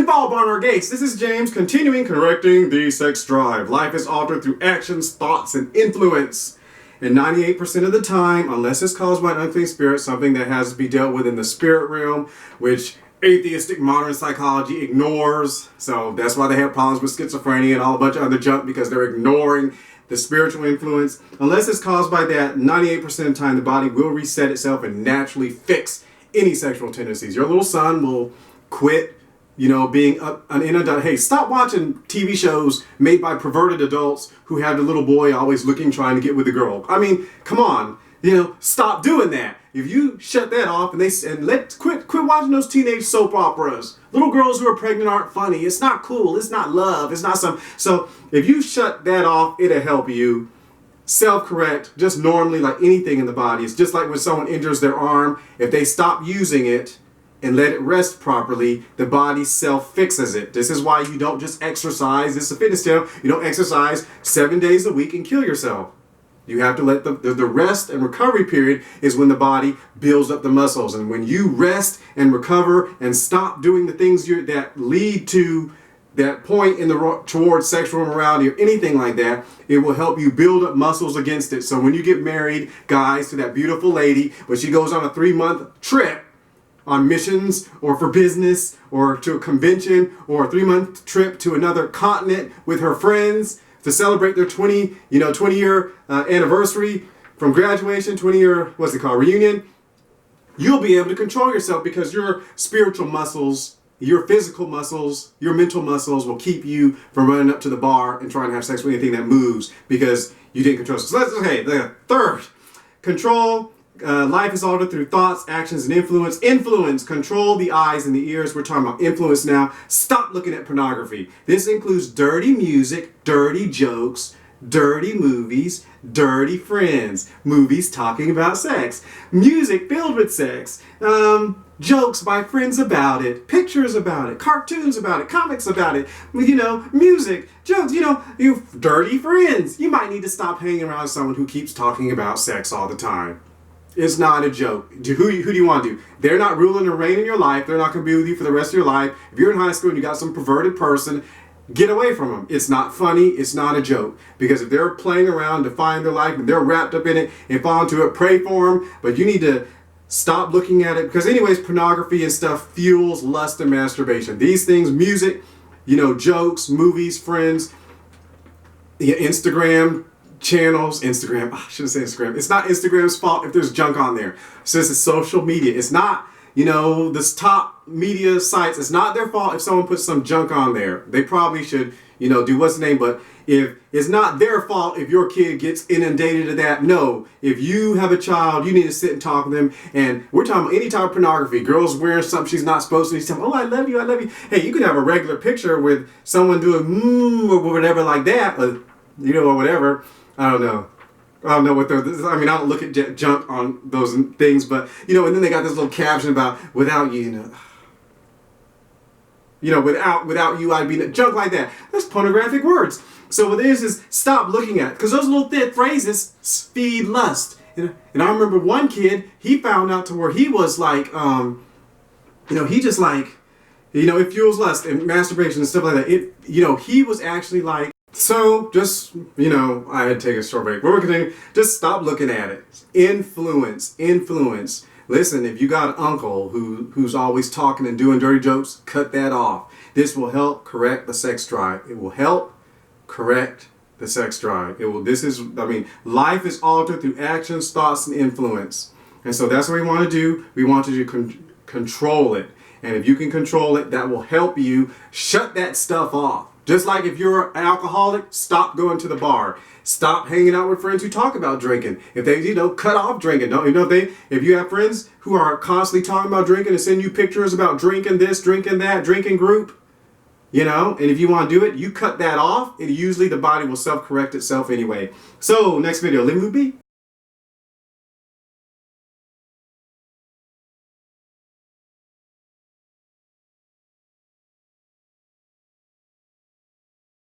And follow Barnard Gates. This is James, continuing correcting the sex drive. Life is altered through actions, thoughts, and influence. And 98% of the time, unless it's caused by an unclean spirit, something that has to be dealt with in the spirit realm, which atheistic modern psychology ignores. So that's why they have problems with schizophrenia and all a bunch of other junk, because they're ignoring the spiritual influence. Unless it's caused by that, 98% of the time the body will reset itself and naturally fix any sexual tendencies. Your little son will quit, being an adult. Hey, stop watching TV shows made by perverted adults who have the little boy always looking, trying to get with the girl. I mean, come on, stop doing that. If you shut that off and quit watching those teenage soap operas. Little girls who are pregnant aren't funny. It's not cool. It's not love. It's not some. So if you shut that off, it'll help you self-correct just normally, like anything in the body. It's just like when someone injures their arm. If they stop using it and let it rest properly, the body self-fixes it. This is why you don't just exercise. This is a fitness tip. You don't exercise 7 days a week and kill yourself. You have to let the rest and recovery period is when the body builds up the muscles. And when you rest and recover and stop doing the things that lead to that point towards sexual immorality or anything like that, it will help you build up muscles against it. So when you get married, guys, to that beautiful lady, when she goes on a 3-month trip, on missions or for business or to a convention, or a 3-month trip to another continent with her friends to celebrate their 20-year anniversary from graduation, 20-year, reunion, you'll be able to control yourself because your spiritual muscles, your physical muscles, your mental muscles will keep you from running up to the bar and trying to have sex with anything that moves because you didn't control. So the third, control. Life is altered through thoughts, actions, and influence. Influence, control the eyes and the ears. We're talking about influence now. Stop looking at pornography. This includes dirty music, dirty jokes, dirty movies, dirty friends, movies talking about sex, music filled with sex, jokes by friends about it, pictures about it, cartoons about it, comics about it, music, jokes, you dirty friends. You might need to stop hanging around someone who keeps talking about sex all the time. It's not a joke. Who do you want to do? They're not ruling or reigning in your life. They're not going to be with you for the rest of your life. If you're in high school and you got some perverted person, get away from them. It's not funny. It's not a joke. Because if they're playing around, defying their life, and they're wrapped up in it and fall into it, pray for them. But you need to stop looking at it. Because anyways, pornography and stuff fuels lust and masturbation. These things, music, jokes, movies, friends, Instagram, channels, I shouldn't say Instagram. It's not Instagram's fault if there's junk on there. So this is social media. It's not, this top media sites. It's not their fault if someone puts some junk on there. They probably should, do what's the name. But if it's not their fault if your kid gets inundated to that, no. If you have a child, you need to sit and talk with them. And we're talking about any type of pornography. Girls wearing something she's not supposed to. She's telling, oh, I love you, I love you. Hey, you could have a regular picture with someone doing or whatever like that, or whatever. I don't know what they're. I don't look at junk on those things, but and then they got this little caption about without you, without you I'd be junk like that. That's pornographic words. So what it is stop looking at it, because those little thick phrases feed lust. And I remember one kid, he found out to where he was like, he just like, it fuels lust and masturbation and stuff like that. He was actually like. So, just, I had to take a short break. But we're continuing. Just stop looking at it. Influence. Listen, if you got an uncle who's always talking and doing dirty jokes, cut that off. This will help correct the sex drive. It will help correct the sex drive. Life is altered through actions, thoughts, and influence. And so that's what we want to do. We want to control it. And if you can control it, that will help you shut that stuff off. Just like if you're an alcoholic, stop going to the bar. Stop hanging out with friends who talk about drinking. If they, cut off drinking. If you have friends who are constantly talking about drinking and send you pictures about drinking this, drinking that, drinking group, and if you want to do it, you cut that off, and usually the body will self-correct itself anyway. So, next video, let me be.